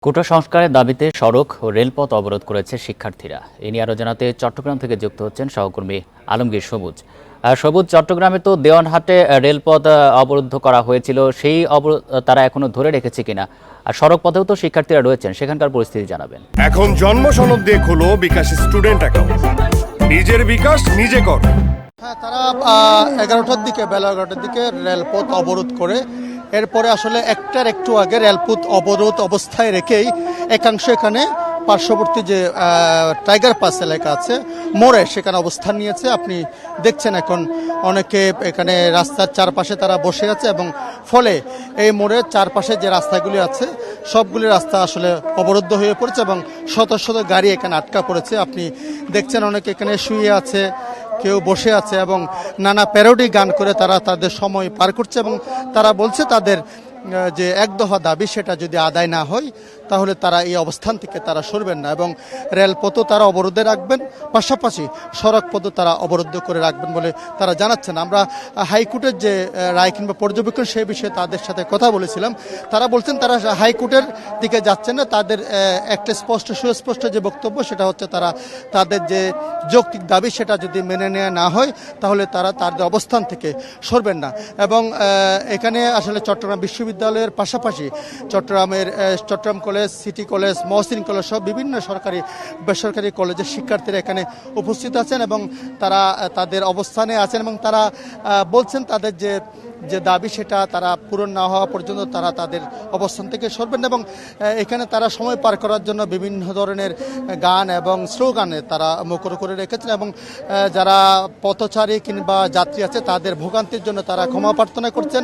কোটা সংস্কারের দাবিতে সড়ক ও রেলপথ অবরোধ করেছে শিক্ষার্থীরা। এ নিয়ে আরও জানাতে চট্টগ্রাম থেকে যুক্ত হচ্ছেন সহকর্মী আলমগীর সবুজ। সবুজ, চট্টগ্রামে তো দেওয়ানহাটে রেলপথ অবরুদ্ধ করা হয়েছিল, সেই অবরোধ তারা এখনো ধরে রেখেছে কিনা, আর সড়ক পথেও তো শিক্ষার্থীরা রয়েছেন, সেখানকার পরিস্থিতি জানাবেন। এখন জন্ম সনদ দিয়ে খোলো বিকাশ স্টুডেন্ট অ্যাকাউন্ট, নিজের বিকাশ নিজে কর। হ্যাঁ, তারা 11টার দিকে, বেলা 11টার দিকে রেলপথ অবরোধ করে এরপরে আসলে একটু আগে রেলপথ অবরোধ অবস্থায় রেখেই একাংশ এখানে পার্শ্ববর্তী যে টাইগার পাস এলাকা আছে মোড়ে সেখানে অবস্থান নিয়েছে। আপনি দেখছেন এখন অনেকে এখানে রাস্তার চারপাশে তারা বসে আছে এবং ফলে এই মোড়ের চারপাশে যে রাস্তাগুলি আছে সবগুলি রাস্তা আসলে অবরুদ্ধ হয়ে পড়েছে এবং শত শত গাড়ি এখানে আটকা পড়েছে। আপনি দেখছেন অনেকে এখানে শুয়ে আছে, কেউ বসে আছে এবং নানা প্যারোডি গান করে তারা তাদের সময় পার করছে এবং তারা বলছে তাদের যে এক দফা দাবি সেটা যদি আদায় না হয় তাহলে তারা এই অবস্থান থেকে তারা সরবেন না এবং রেলপথও তারা অবরোধে রাখবেন, পাশাপাশি সড়কপথও তারা অবরুদ্ধ করে রাখবেন বলে তারা জানাচ্ছেন। আমরা হাইকোর্টের যে রায় কিংবা পর্যবেক্ষণ সেই বিষয়ে তাদের সাথে কথা বলেছিলাম। তারা বলছেন তারা হাইকোর্টের দিকে যাচ্ছেন না, তাদের একটা সুস্পষ্ট যে বক্তব্য সেটা হচ্ছে তাদের যে যৌক্তিক দাবি সেটা যদি মেনে নেওয়া না হয় তাহলে তারা তাদের অবস্থান থেকে সরবেন না। এবং এখানে আসলে চট্টগ্রাম বিশ্ববিদ্যালয়ের পাশাপাশি Chittagong college, city college, Mohsin college সব বিভিন্ন সরকারি বেসরকারি কলেজের শিক্ষার্থীরা এখানে উপস্থিত আছেন এবং তারা তাদের অবস্থানে আছেন এবং তারা বলছেন তাদের যে দাবি সেটা তারা পূরণ না হওয়া পর্যন্ত তারা তাদের অবস্থান থেকে সরবেন এবং এখানে তারা সময় পার করার জন্য বিভিন্ন ধরনের গান এবং স্লোগানে তারা মুখর করে রেখেছেন এবং যারা পথচারী কিংবা যাত্রী আছে তাদের ভোগান্তির জন্য তারা ক্ষমা প্রার্থনা করছেন।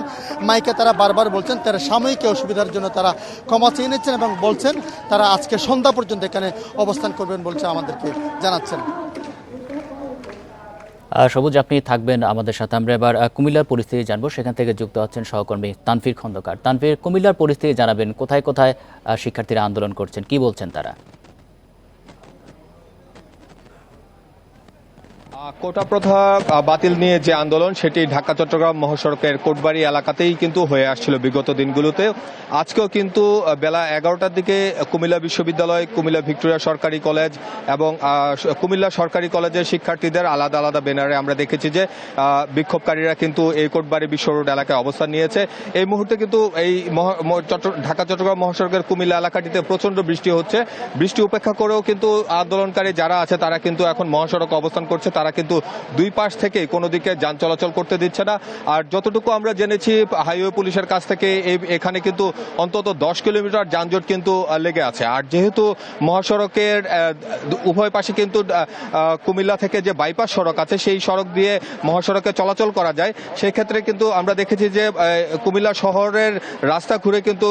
মাইকে তারা বারবার বলছেন তারা সাময়িক অসুবিধার জন্য তারা ক্ষমা চেয়ে নিচ্ছেন এবং বলছেন তারা আজকে সন্ধ্যা পর্যন্ত এখানে অবস্থান করবেন বলছে আমাদেরকে জানাচ্ছেন। সবুজ, আপনি থাকবেন আমাদের সাথে। আমরা এবার কুমিল্লার পরিস্থিতি জানবো, সেখান থেকে যুক্ত হচ্ছেন সহকর্মী তানভীর খন্দকার। তানভীর, কুমিল্লার পরিস্থিতি জানাবেন, কোথায় কোথায় শিক্ষার্থীরা আন্দোলন করছেন, কি বলছেন তারা? কোটা প্রথা বাতিল নিয়ে যে আন্দোলন সেটি ঢাকা চট্টগ্রাম মহাসড়কের কোটবাড়ি এলাকাতেই কিন্তু হয়ে আসছিল বিগত দিনগুলোতে। আজকেও কিন্তু বেলা 11টার দিকে কুমিল্লা বিশ্ববিদ্যালয়, কুমিল্লা ভিক্টোরিয়া সরকারি কলেজ এবং কুমিল্লা সরকারি কলেজের শিক্ষার্থীদের আলাদা আলাদা ব্যানারে আমরা দেখেছি যে বিক্ষোভকারীরা কিন্তু এই কোটবাড়ি বিশ্ব রোড এলাকায় অবস্থান নিয়েছে। এই মুহূর্তে কিন্তু এই ঢাকা চট্টগ্রাম মহাসড়কের কুমিল্লা এলাকাটিতে প্রচন্ড বৃষ্টি হচ্ছে। বৃষ্টি উপেক্ষা করেও কিন্তু আন্দোলনকারী যারা আছে তারা কিন্তু এখন মহাসড়ক অবস্থান করছে। তারা কিন্তু দুই পাশ থেকে কোনো দিকে যান চলাচল করতে দিচ্ছে না। আর যতটুকু আমরা জেনেছি হাইওয়ে পুলিশের কাছ থেকে এখানে কিন্তু অন্তত 10 কিলোমিটার যানজট কিন্তু লেগে আছে। আর যেহেতু মহাসড়কের উভয় পাশে কিন্তু কুমিল্লা থেকে যে বাইপাস সড়ক আছে সেই সড়ক দিয়ে মহাসড়কে চলাচল করা যায়, সেই ক্ষেত্রে কিন্তু আমরা দেখেছি যে কুমিল্লা শহরের রাস্তা ঘুরে কিন্তু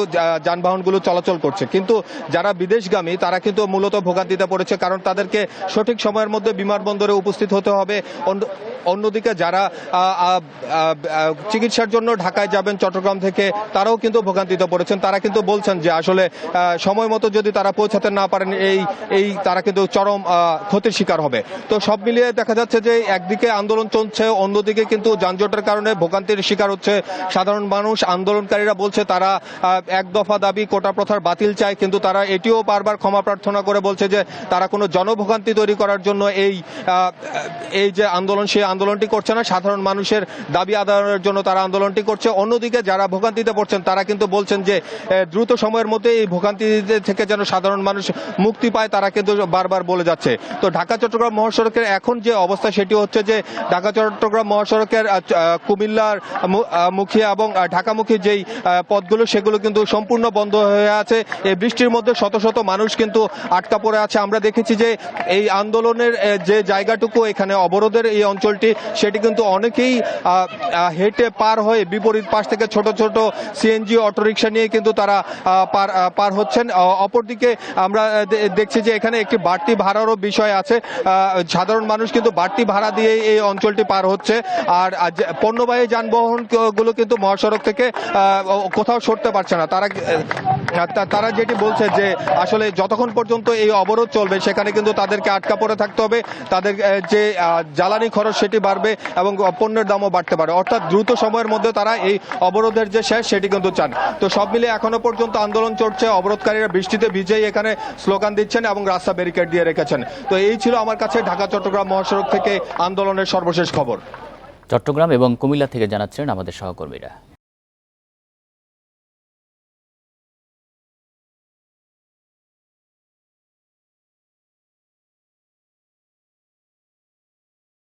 যানবাহনগুলো চলাচল করছে। কিন্তু যারা বিদেশগামী তারা কিন্তু মূলত ভোগান্তিতে পড়েছে, কারণ তাদেরকে সঠিক সময়ের মধ্যে বিমানবন্দরে উপস্থিত হতে হবে। অন্যদিকে যারা চিকিৎসার জন্য ঢাকায় যাবেন চট্টগ্রাম থেকে তারাও কিন্তু ভোগান্তিতে পড়েছেন। তারা কিন্তু বলছেন যে আসলে সময় মতো যদি তারা পৌঁছাতে না পারেন এই তারা কিন্তু চরম ক্ষতির শিকার হবে। তো সব মিলিয়ে দেখা যাচ্ছে যে একদিকে আন্দোলন চলছে, অন্যদিকে কিন্তু যানজটের কারণে ভোগান্তির শিকার হচ্ছে সাধারণ মানুষ। আন্দোলনকারীরা বলছে তারা এক দফা দাবি কোটা প্রথার বাতিল চায়, কিন্তু তারা এটিও বারবার ক্ষমা প্রার্থনা করে বলছে যে তারা কোনো জনভোগান্তি তৈরি করার জন্য এই যে আন্দোলন সেই আন্দোলনটি করছে না, সাধারণ মানুষের দাবি আদায়ের জন্য তারা আন্দোলনটি করছে। অন্যদিকে যারা ভোগান্তিতে পড়ছেন তারা কিন্তু বলছেন যে দ্রুত সময়ের মধ্যে এই ভোগান্তি থেকে যেন সাধারণ মানুষ মুক্তি পায়, তারা কিন্তু বারবার বলে যাচ্ছে। তো ঢাকা চট্টগ্রাম মহাসড়কের এখন যে অবস্থা সেটি হচ্ছে যে ঢাকা চট্টগ্রাম মহাসড়কের কুমিল্লার মুখী এবং ঢাকামুখী যেই পথগুলো সেগুলো কিন্তু সম্পূর্ণ বন্ধ হয়ে আছে। এই বৃষ্টির মধ্যে শত শত মানুষ কিন্তু আটকা পড়ে আছে। আমরা দেখেছি যে এই আন্দোলনের যে জায়গাটুকু এখানে অবরোধের এই অঞ্চলটি সেটি কিন্তু অনেকেই হেঁটে পার হয়ে বিপরীত পাশ থেকে ছোট ছোট সিএনজি অটোরিকশা নিয়ে কিন্তু তারা পার হচ্ছেন। অপরদিকে আমরা দেখছি যে এখানে একটি বাড়তি ভাড়ারও বিষয় আছে। সাধারণ মানুষ কিন্তু বাড়তি ভাড়া দিয়ে এই অঞ্চলটি পার হচ্ছে। আর পণ্যবাহী যানবাহন গুলো কিন্তু মহাসড়ক থেকে কোথাও সরতে পারছে না। তারা যেটি বলছে যে আসলে যতক্ষণ পর্যন্ত এই অবরোধ চলবে সেখানে কিন্তু তাদেরকে আটকা পড়ে থাকতে হবে। তাদের যে জ্বালানি খরচ সেটি বাড়বে এবং পণ্যের দামও বাড়তে পারে, অর্থাৎ দ্রুত সময়ের মধ্যে তারা এই অবরোধের যে শেষ সেটি কিন্তু চান। তো সব মিলিয়ে এখনো পর্যন্ত আন্দোলন চলছে, অবরোধকারীরা বৃষ্টিতে ভিজেই এখানে স্লোগান দিচ্ছেন এবং রাস্তা ব্যারিকেড দিয়ে রেখেছেন। তো এই ছিল আমার কাছে ঢাকা চট্টগ্রাম মহাসড়ক থেকে আন্দোলনের সর্বশেষ খবর। চট্টগ্রাম এবং কুমিল্লা থেকে জানাচ্ছেন আমাদের সহকর্মীরা।